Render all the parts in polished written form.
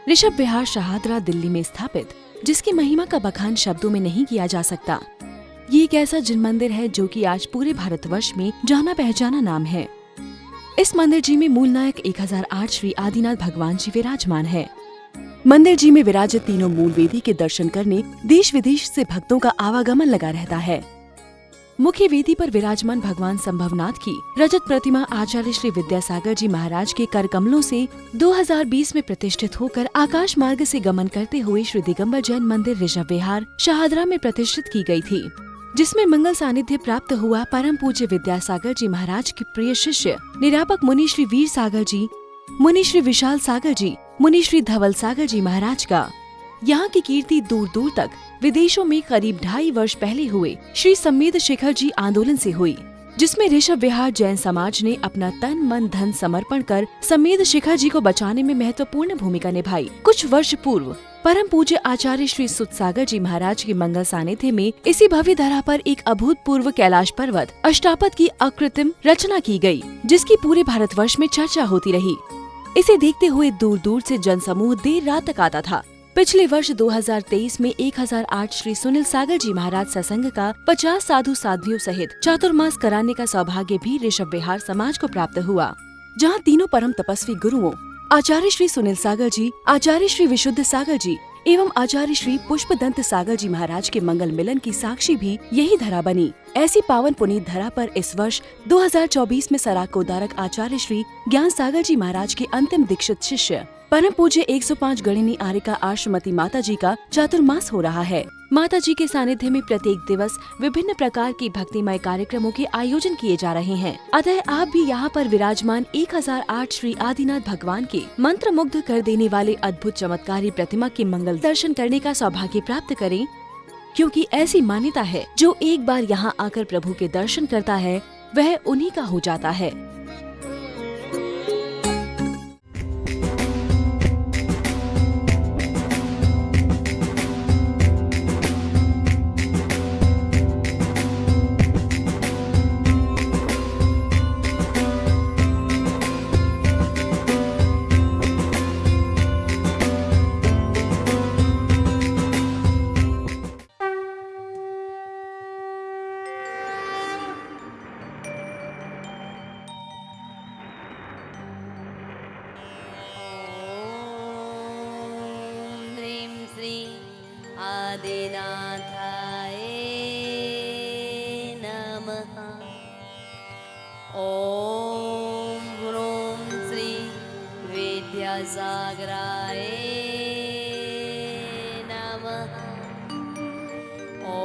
ऋषभ विहार शहादरा दिल्ली में स्थापित, जिसकी महिमा का बखान शब्दों में नहीं किया जा सकता। ये एक ऐसा जिन मंदिर है जो कि आज पूरे भारतवर्ष में जाना पहचाना नाम है। इस मंदिर जी में मूल नायक 1008 श्री आदिनाथ भगवान जी विराजमान है। मंदिर जी में विराजित तीनों मूल वेदी के दर्शन करने देश विदेश से भक्तों का आवागमन लगा रहता है। मुख्य वेदी पर विराजमान भगवान संभवनाथ की रजत प्रतिमा आचार्य श्री विद्यासागर जी महाराज के कर कमलों से 2020 में प्रतिष्ठित होकर आकाश मार्ग से गमन करते हुए श्री दिगंबर जैन मंदिर ऋषभ विहार शहादरा में प्रतिष्ठित की गई थी, जिसमें मंगल सानिध्य प्राप्त हुआ परम पूज्य विद्यासागर जी महाराज के प्रिय शिष्य निरापक मुनि श्री वीर सागर जी, मुनि श्री विशाल सागर जी, मुनि श्री धवल सागर जी महाराज का। यहाँ की कीर्ति दूर दूर तक विदेशों में करीब 2.5 वर्ष पहले हुए श्री सम्मेद शिखर जी आंदोलन से हुई, जिसमें ऋषभ विहार जैन समाज ने अपना तन मन धन समर्पण कर सम्मेद शिखर जी को बचाने में महत्वपूर्ण भूमिका निभाई। कुछ वर्ष पूर्व परम पूज्य आचार्य श्री सुत सागर जी महाराज के मंगल सानिध्य में इसी भव्य धरा पर एक अभूतपूर्व कैलाश पर्वत अष्टापद की अकृत्रिम रचना की गई, जिसकी पूरे भारतवर्ष में चर्चा होती रही। इसे देखते हुए दूर दूर से जनसमूह देर रात तक आता था। पिछले वर्ष 2023 में 1008 श्री सुनील सागर जी महाराज सत्संग का 50 साधु साध्वियों सहित चातुर्मास कराने का सौभाग्य भी ऋषभ विहार समाज को प्राप्त हुआ, जहां तीनों परम तपस्वी गुरुओं आचार्य श्री सुनील सागर जी, आचार्य श्री विशुद्ध सागर जी एवं आचार्य श्री पुष्पदंत सागर जी महाराज के मंगल मिलन की साक्षी भी यही धरा बनी। ऐसी पावन पुनीत धरा पर इस वर्ष 2024 में सराक को उदारक आचार्य श्री ज्ञान सागर जी महाराज के अंतिम दीक्षित शिष्य परम पूज्य 105 गणिनी आर्यका आश्रमती माता जी का चातुर्मास हो रहा है। माता जी के सानिध्य में प्रत्येक दिवस विभिन्न प्रकार की भक्तिमय कार्यक्रमों के आयोजन किए जा रहे हैं। अतः आप भी यहाँ पर विराजमान 1008 श्री आदिनाथ भगवान के मंत्र मुग्ध कर देने वाले अद्भुत चमत्कारी प्रतिमा के मंगल दर्शन करने का सौभाग्य प्राप्त करें, क्योंकि ऐसी मान्यता है जो एक बार यहाँ आकर प्रभु के दर्शन करता है वह उन्हीं का हो जाता है। आदिनाथाय नमः। ॐ ह्रूं श्री विद्यासागराय नमः। ॐ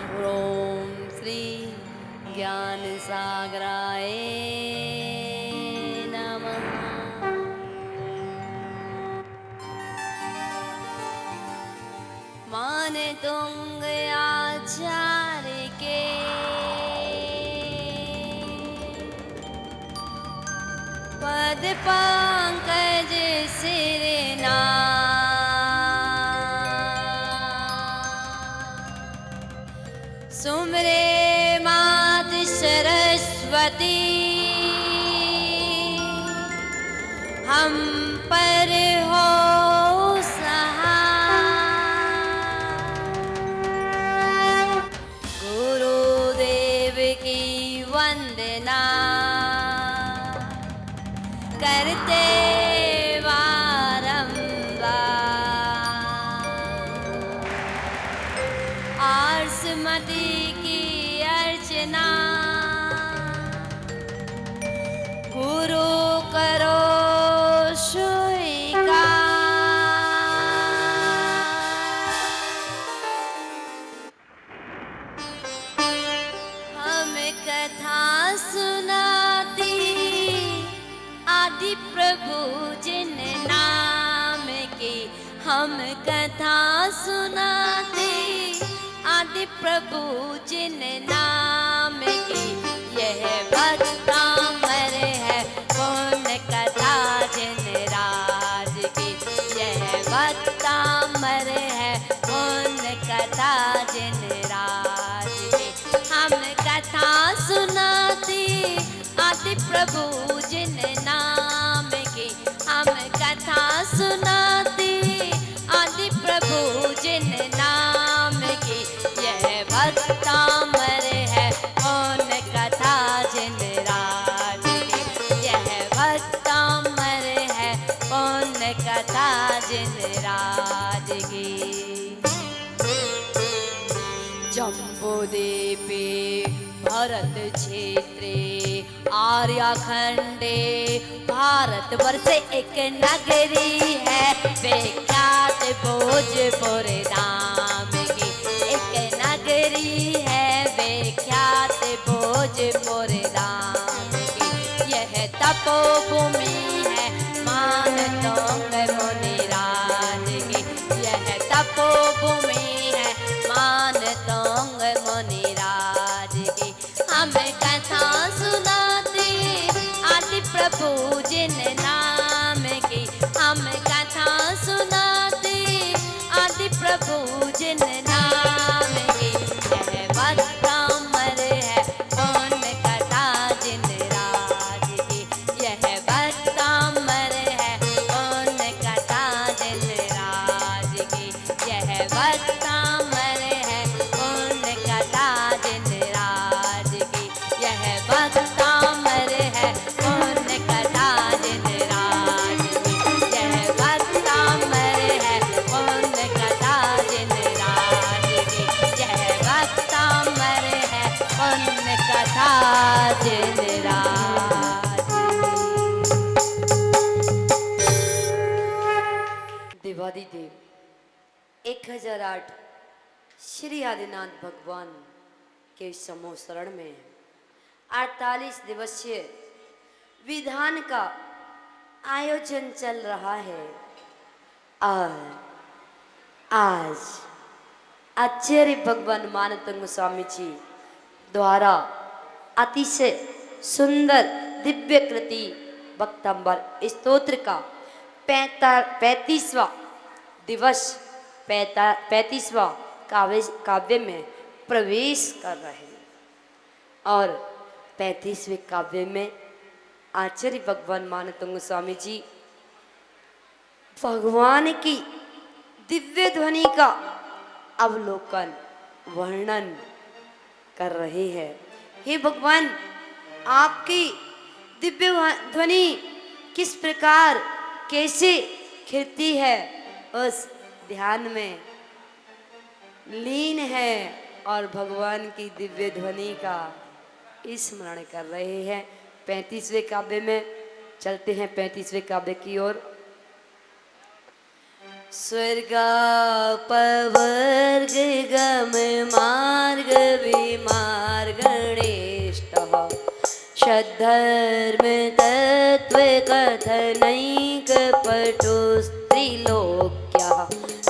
ह्रूं श्री ज्ञानसागराय नमः। मान तुंग आचार्य के पद पंकज सिरना। सुमरे मात सरस्वती हम पर हो वंदना करते वारंबार। आर्समती की अर्चना गुरु करो स्वीकार। हम कथा सुनाती आदि प्रभु जिन नाम की। हम कथा सुनाते आदि प्रभु जिन नाम की। यह भक्तामर है पुण्य कथा जिन राज की। यह भक्तामर है पुण्य कथा जिन राज की। हम कथा सुनाते आदि प्रभु जिन नाम की। हम कथा सुनाते कथा जिन राज की। जम्बूद्वीपे भरत क्षेत्रे आर्यखंडे भारतवर्ष एक नगरी है, विख्यात भोजपुर धाम की एक नगरी है, विख्यात भोजपुर धाम की। यह तपोभूमि है मानतोंग मुनिराज की, यह तपोभूमि है मानतोंग मुनिराज की। हम कथा सुनाते आदि प्रभु जिन नाम की, हम कथा सुनाते आदि प्रभु जिन नाम की। यह भक्त अमर है पुण्य कथा जिन राज की, यह भक्त अमर है पुण्य कथा जिन राज की, यह भक्त अमर है पुण्य कथा जिन राज की, यह भक्त अमर है पुण्य कथा जिन राज की, यह भक्त अमर है पुण्य कथा जिन राज की, यह भक्त अमर है पुण्य कथा जिन राज की। देवादिदेव 1008 श्री आदिनाथ भगवान के समूह शरण में 48 दिवसीय विधान का आयोजन चल रहा है और आज आचार्य भगवान मानतंग स्वामी जी द्वारा अतिशय सुंदर दिव्य कृति भक्तंबर स्तोत्र का 35वां दिवस 35वां काव्य में प्रवेश कर रहे हैं और 35वें काव्य में आचार्य भगवान मानतंग स्वामी जी भगवान की दिव्य ध्वनि का अवलोकन वर्णन कर रहे हैं। हे भगवान, आपकी दिव्य ध्वनि किस प्रकार कैसे खिलती है उस ध्यान में लीन है और भगवान की दिव्य ध्वनि का स्मरण कर रहे हैं। 35वें काव्य में चलते हैं 35वें काव्य की ओर। स्वर्गापवर्ग गम मार्ग विमार्गणेष्टः षद्धर्म तत्व कथनैक पटुस्त्रिलोक्यः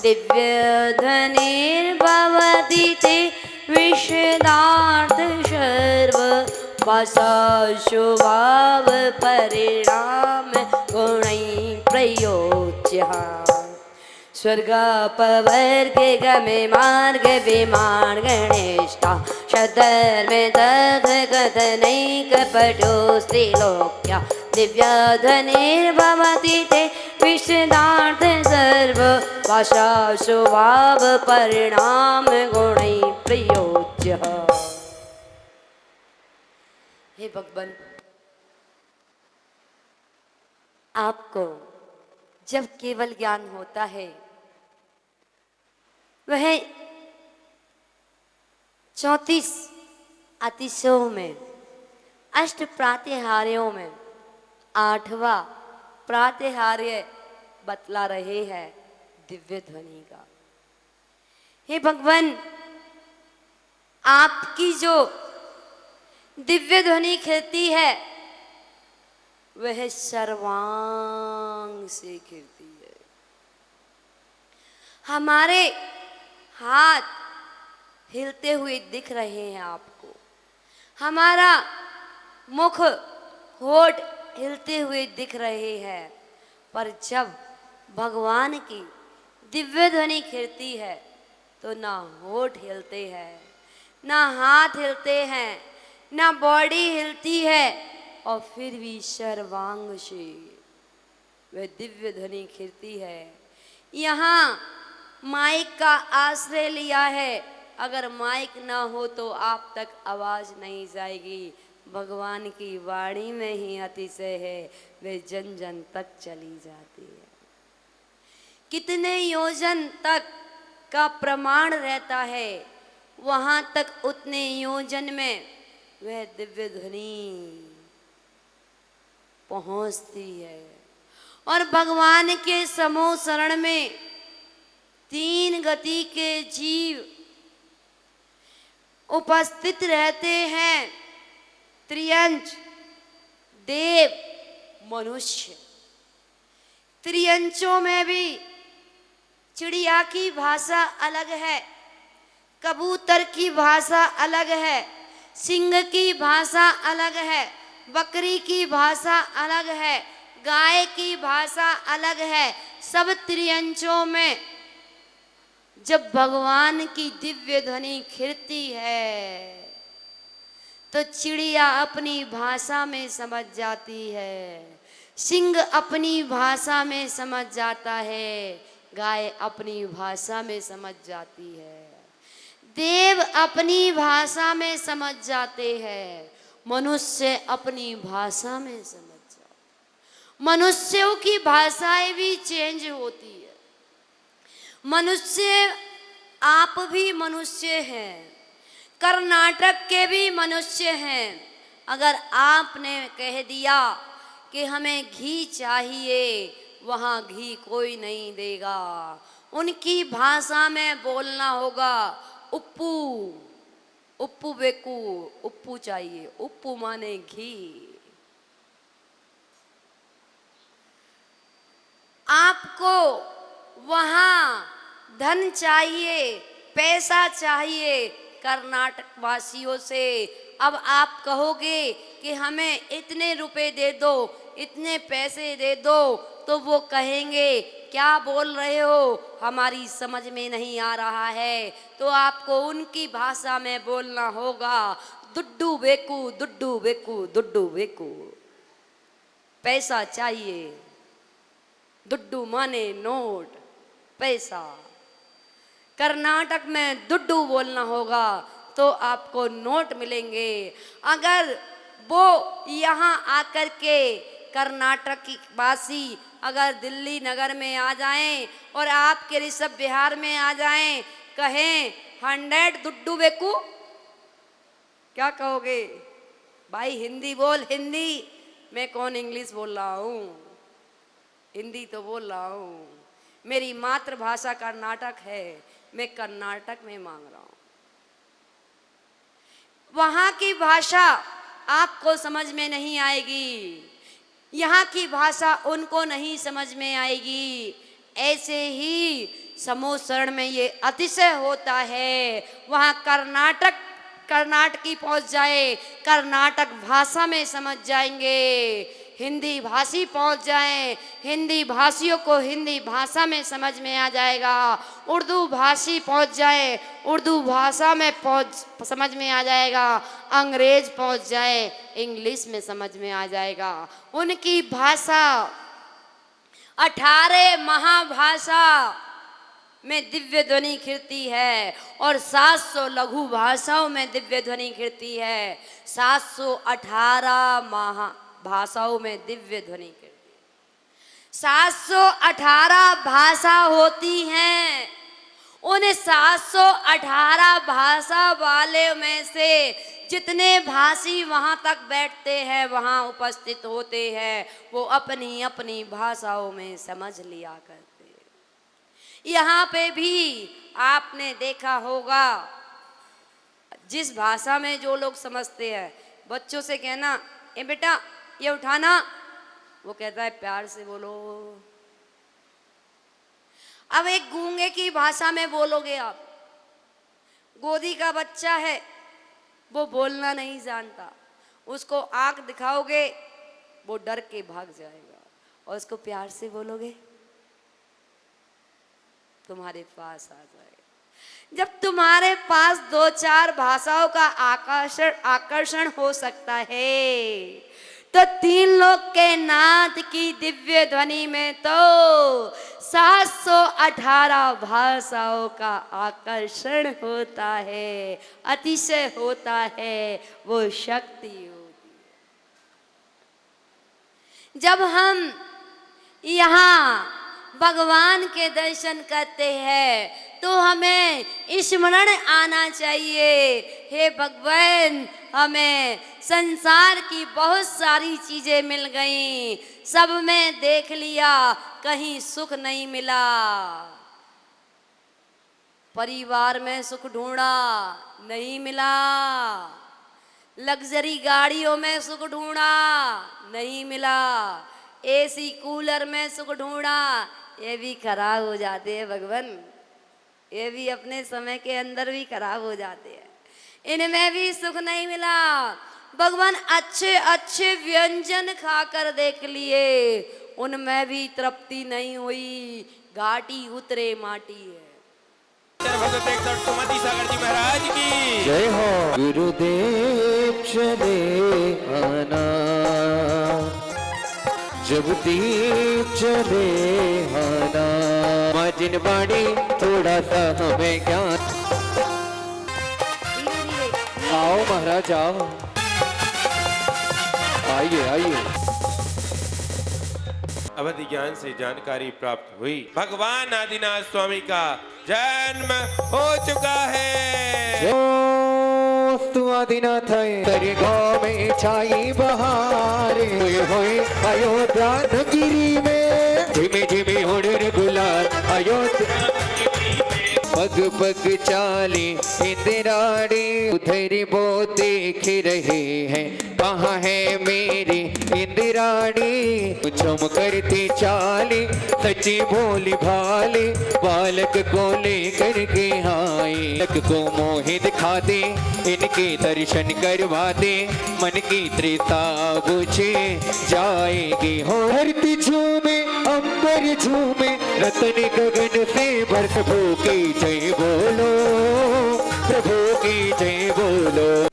दिव्यध्वनिर्भवति ते विशदार्थ सर्व वासाशुभाव परिणाम गुणैः प्रयोज्यः स्वर्गापवर्ग गमे मार्ग विमार्गणेष्टा षद्धर्म तद्कथनैक पटुस्त्रिलोक्या दिव्यध्वनिर्भवति ते विशदार्थ सर्व भाषाशुभाव परिणाम गुणैः प्रयोज्यः। हे भगवान, आपको जब केवल ज्ञान होता है वह 34 अतिशयों में अष्ट प्रातिहार्यों में 8वां प्रातिहार्य बतला रहे हैं दिव्य ध्वनि का। हे भगवान, आपकी जो दिव्य ध्वनि खिलती है वह सर्वांग से खिलती है। हमारे हाथ हिलते हुए दिख रहे हैं आपको, हमारा मुख होठ हिलते हुए दिख रहे हैं, पर जब भगवान की दिव्य ध्वनि खिलती है तो ना होठ हिलते हैं, ना हाथ हिलते हैं, ना बॉडी हिलती है और फिर भी सर्वांग से वह दिव्य ध्वनि खिलती है। यहाँ माइक का आश्रय लिया है, अगर माइक ना हो तो आप तक आवाज नहीं जाएगी। भगवान की वाणी में ही अतिशय है, वे जन जन तक चली जाती है। कितने योजन तक का प्रमाण रहता है, वहां तक उतने योजन में वह दिव्य ध्वनि पहुंचती है। और भगवान के समूह शरण में 3 गति के जीव उपस्थित रहते हैं, त्रियंच, देव, मनुष्य। त्रियंचों में भी चिड़िया की भाषा अलग है, कबूतर की भाषा अलग है, सिंह की भाषा अलग है, बकरी की भाषा अलग है, गाय की भाषा अलग है। सब त्रियंचों में जब भगवान की दिव्य ध्वनि खिलती है तो चिड़िया अपनी भाषा में समझ जाती है, सिंह अपनी भाषा में समझ जाता है, गाय अपनी भाषा में समझ जाती है, देव अपनी भाषा में समझ जाते हैं, मनुष्य अपनी भाषा में समझ जाते। मनुष्यों की भाषाएं भी चेंज होती है। मनुष्य, आप भी मनुष्य हैं, कर्नाटक के भी मनुष्य हैं। अगर आपने कह दिया कि हमें घी चाहिए, वहाँ घी कोई नहीं देगा। उनकी भाषा में बोलना होगा, उप्पू, उप्पू बेकू, उप्पू चाहिए, उप्पू माने घी। आपको वहाँ धन चाहिए, पैसा चाहिए कर्नाटक वासियों से। अब आप कहोगे कि हमें इतने रुपए दे दो, इतने पैसे दे दो, तो वो कहेंगे क्या बोल रहे हो, हमारी समझ में नहीं आ रहा है। तो आपको उनकी भाषा में बोलना होगा, दुड्डू बेकू, दुड्डू बेकू, दुड्डू बेकू, पैसा चाहिए। दुड्डू माने नोट, पैसा। कर्नाटक में दुड्डू बोलना होगा तो आपको नोट मिलेंगे। अगर वो यहाँ आकर के कर्नाटक की वासी अगर दिल्ली नगर में आ जाएं और आपके ऋषभ बिहार में आ जाएं, कहें 100 दुड्डू बेकू, क्या कहोगे? भाई हिंदी बोल, हिंदी। मैं कौन इंग्लिश बोल रहा हूँ, हिंदी तो बोल रहा हूँ। मेरी मातृभाषा कर्नाटक है, मैं कर्नाटक में मांग रहा हूँ। वहाँ की भाषा आपको समझ में नहीं आएगी, यहाँ की भाषा उनको नहीं समझ में आएगी। ऐसे ही समूह शरण में ये अतिशय होता है। वहाँ कर्नाटकी पहुँच जाए, कर्नाटक भाषा में समझ जाएंगे। हिंदी भाषी पहुँच जाएं, हिंदी भाषियों को हिंदी भाषा में समझ में आ जाएगा। उर्दू भाषी पहुँच जाए, उर्दू भाषा में समझ में आ जाएगा। अंग्रेज पहुँच जाए, इंग्लिश में समझ में आ जाएगा। उनकी भाषा 18 महाभाषा में दिव्य ध्वनि खिलती है और 700 लघु भाषाओं में दिव्य ध्वनि खिलती है। 718 भाषाओं में दिव्य ध्वनि करती है। 718 भाषा होती हैं। उन 718 भाषा वाले में से जितने भाषी वहाँ तक बैठते हैं, वहाँ उपस्थित होते हैं, वो अपनी अपनी भाषाओं में समझ लिया करते हैं। यहाँ पे भी आपने देखा होगा, जिस भाषा में जो लोग समझते हैं, बच्चों से कहना, ए बेटा ये उठाना, वो कहता है प्यार से बोलो। अब एक गूंगे की भाषा में बोलोगे आप, गोदी का बच्चा है, वो बोलना नहीं जानता, उसको आंख दिखाओगे वो डर के भाग जाएगा, और उसको प्यार से बोलोगे तुम्हारे पास आ जाएगा। जब तुम्हारे पास 2-4 भाषाओं का आकर्षण हो सकता है, तो 3 लोक के नाथ की दिव्य ध्वनि में तो 718 भाषाओं का आकर्षण होता है, अतिशय होता है, वो शक्ति होती है। जब हम यहाँ भगवान के दर्शन करते हैं तो हमें स्मरण आना चाहिए, हे भगवान हमें संसार की बहुत सारी चीजें मिल गईं, सब में देख लिया, कहीं सुख नहीं मिला। परिवार में सुख ढूंढा, नहीं मिला। लग्जरी गाड़ियों में सुख ढूंढा, नहीं मिला। एसी कूलर में सुख ढूंढा, ये भी खराब हो जाते हैं भगवान, ये भी अपने समय के अंदर भी खराब हो जाते हैं, इनमें भी सुख नहीं मिला। भगवान अच्छे अच्छे व्यंजन खाकर देख लिए, उनमें भी तृप्ति नहीं हुई, घाटी उतरे माटी है। भगत 61 सुमति सागर जी महाराज की जय हो। गुरुदेव चले आना, जब दीप चले आना, माजिन बाड़ी थोड़ा सा हमें ज्ञान। धीरे धीरे आओ महाराज आओ, आइए आइए। अवधि ज्ञान से जानकारी प्राप्त हुई। भगवान आदिनाथ स्वामी का जन्म हो चुका है। तू आदिनाथ तेरे गाँव में छाई बहार, होए अयोध्या नगरी में झिमी झिमी उड़ गुलाल। अयोध्या पग पग चाले इंदिराड़ी, उधर वो देख रहे हैं, कहाँ है मेरी इंदिराड़ी। झुम करती चाली सच्ची भोली भाली, बालक को लेकर के आए। बालक को मोह दिखा दे, इनके दर्शन करवा दे, मन की तृषा बुझे जाएगी। हो धरती झूमे अंबर झूमे, रतन गगन से बरस। प्रभु की जय बोलो, प्रभु की जय बोलो।